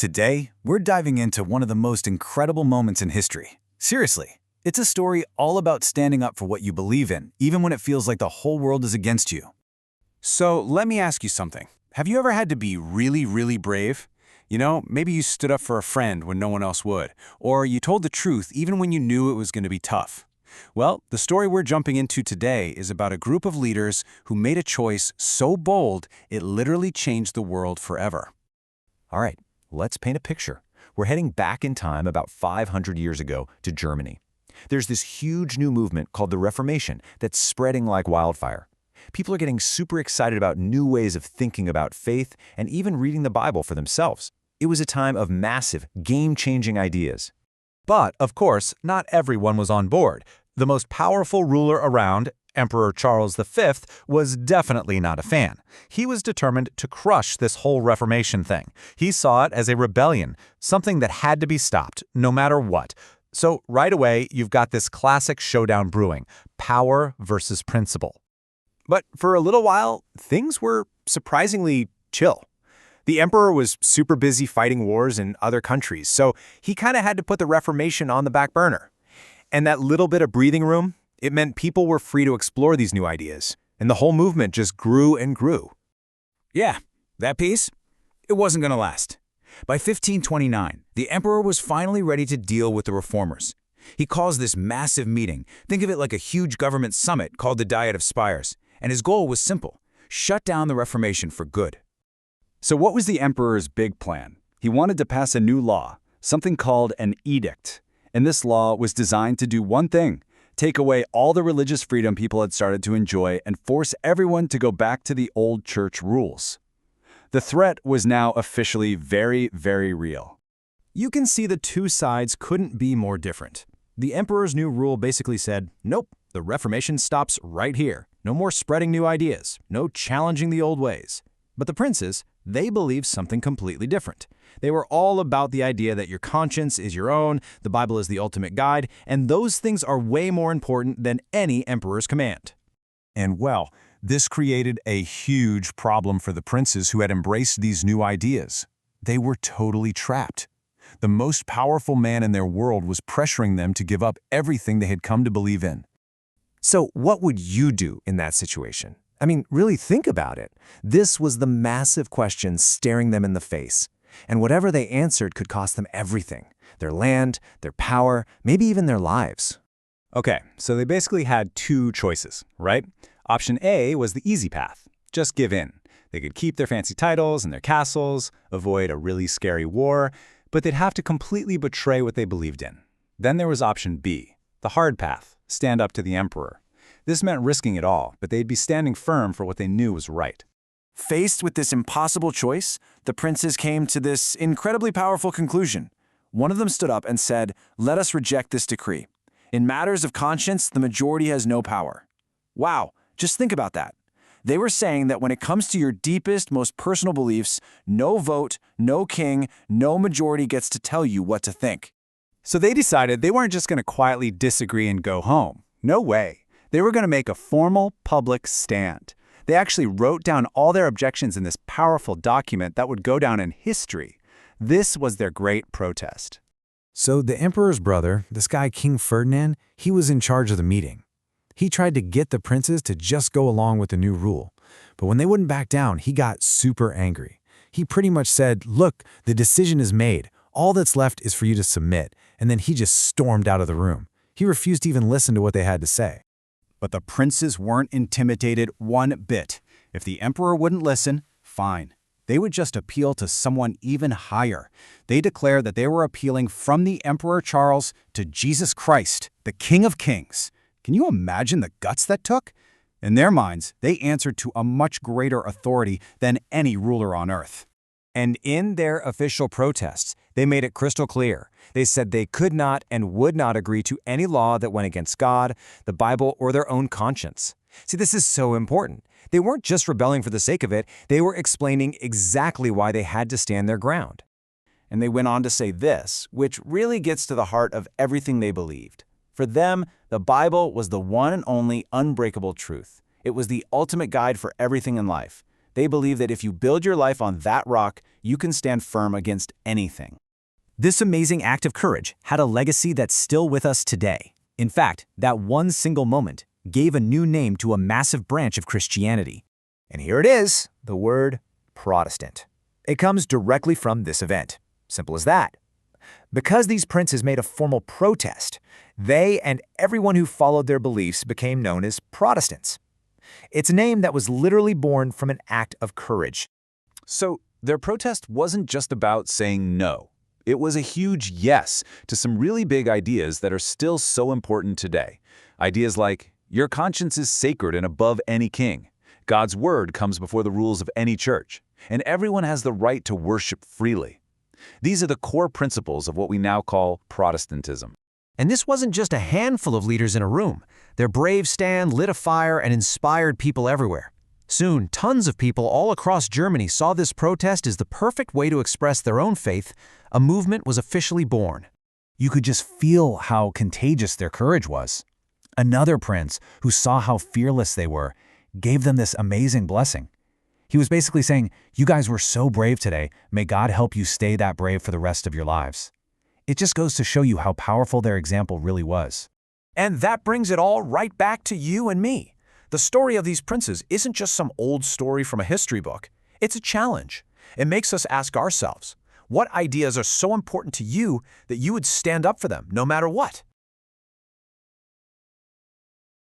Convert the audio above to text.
Today, we're diving into one of the most incredible moments in history. Seriously, it's a story all about standing up for what you believe in, even when it feels like the whole world is against you. So let me ask you something. Have you ever had to be really brave? Maybe you stood up for a friend when no one else would, or you told the truth even when you knew it was going to be tough. Well, the story we're jumping into today is about a group of leaders who made a choice so bold it literally changed the world forever. All right, let's paint a picture. We're heading back in time about 500 years ago to Germany. There's this huge new movement called the Reformation that's spreading like wildfire. People are getting super excited about new ways of thinking about faith and even reading the Bible for themselves. It was a time of massive, game-changing ideas. But, of course, not everyone was on board. The most powerful ruler around, Emperor Charles V, was definitely not a fan. He was determined to crush this whole Reformation thing. He saw it as a rebellion, something that had to be stopped, no matter what. So right away, you've got this classic showdown brewing, power versus principle. But for a little while, things were surprisingly chill. The emperor was super busy fighting wars in other countries, so he kind of had to put the Reformation on the back burner. And that little bit of breathing room, it meant people were free to explore these new ideas, and the whole movement just grew and grew. Yeah, that peace, it wasn't going to last. By 1529, the emperor was finally ready to deal with the reformers. He calls this massive meeting. Think of it like a huge government summit called the Diet of Spires. And his goal was simple: shut down the Reformation for good. So what was the emperor's big plan? He wanted to pass a new law, something called an edict. And this law was designed to do one thing: take away all the religious freedom people had started to enjoy and force everyone to go back to the old church rules. The threat was now officially very real. You can see the two sides couldn't be more different. The emperor's new rule basically said, nope, the Reformation stops right here. No more spreading new ideas, no challenging the old ways. But the princes, they believed something completely different. They were all about the idea that your conscience is your own, the Bible is the ultimate guide, and those things are way more important than any emperor's command. And well, this created a huge problem for the princes who had embraced these new ideas. They were totally trapped. The most powerful man in their world was pressuring them to give up everything they had come to believe in. So what would you do in that situation? I mean, really think about it. This was the massive question staring them in the face. And whatever they answered could cost them everything: their land, their power, maybe even their lives. Okay, so they basically had two choices, right? Option A was the easy path. Just give in. They could keep their fancy titles and their castles, avoid a really scary war, but they'd have to completely betray what they believed in. Then there was option B, the hard path: stand up to the emperor. This meant risking it all, but they'd be standing firm for what they knew was right. Faced with this impossible choice, the princes came to this incredibly powerful conclusion. One of them stood up and said, "Let us reject this decree. In matters of conscience, the majority has no power." Wow, just think about that. They were saying that when it comes to your deepest, most personal beliefs, no vote, no king, no majority gets to tell you what to think. So they decided they weren't just going to quietly disagree and go home. No way. They were going to make a formal, public stand. They actually wrote down all their objections in this powerful document that would go down in history. This was their great protest. So the emperor's brother, this guy King Ferdinand, he was in charge of the meeting. He tried to get the princes to just go along with the new rule. But when they wouldn't back down, he got super angry. He pretty much said, look, the decision is made. All that's left is for you to submit. And then he just stormed out of the room. He refused to even listen to what they had to say. But the princes weren't intimidated one bit. If the emperor wouldn't listen, fine. They would just appeal to someone even higher. They declared that they were appealing from the Emperor Charles to Jesus Christ, the King of Kings. Can you imagine the guts that took? In their minds, they answered to a much greater authority than any ruler on earth. And in their official protests, they made it crystal clear. They said they could not and would not agree to any law that went against God, the Bible, or their own conscience. See, this is so important. They weren't just rebelling for the sake of it. They were explaining exactly why they had to stand their ground. And they went on to say this, which really gets to the heart of everything they believed. For them, the Bible was the one and only unbreakable truth. It was the ultimate guide for everything in life. They believe that if you build your life on that rock, you can stand firm against anything. This amazing act of courage had a legacy that's still with us today. In fact, that one single moment gave a new name to a massive branch of Christianity. And here it is, the word Protestant. It comes directly from this event. Simple as that. Because these princes made a formal protest, they and everyone who followed their beliefs became known as Protestants. It's a name that was literally born from an act of courage. So their protest wasn't just about saying no. It was a huge yes to some really big ideas that are still so important today. Ideas like, your conscience is sacred and above any king. God's word comes before the rules of any church, and everyone has the right to worship freely. These are the core principles of what we now call Protestantism. And this wasn't just a handful of leaders in a room. Their brave stand lit a fire and inspired people everywhere. Soon, tons of people all across Germany saw this protest as the perfect way to express their own faith. A movement was officially born. You could just feel how contagious their courage was. Another prince, who saw how fearless they were, gave them this amazing blessing. He was basically saying, you guys were so brave today, may God help you stay that brave for the rest of your lives. It just goes to show you how powerful their example really was. And that brings it all right back to you and me. The story of these princes isn't just some old story from a history book. It's a challenge. It makes us ask ourselves, what ideas are so important to you that you would stand up for them no matter what?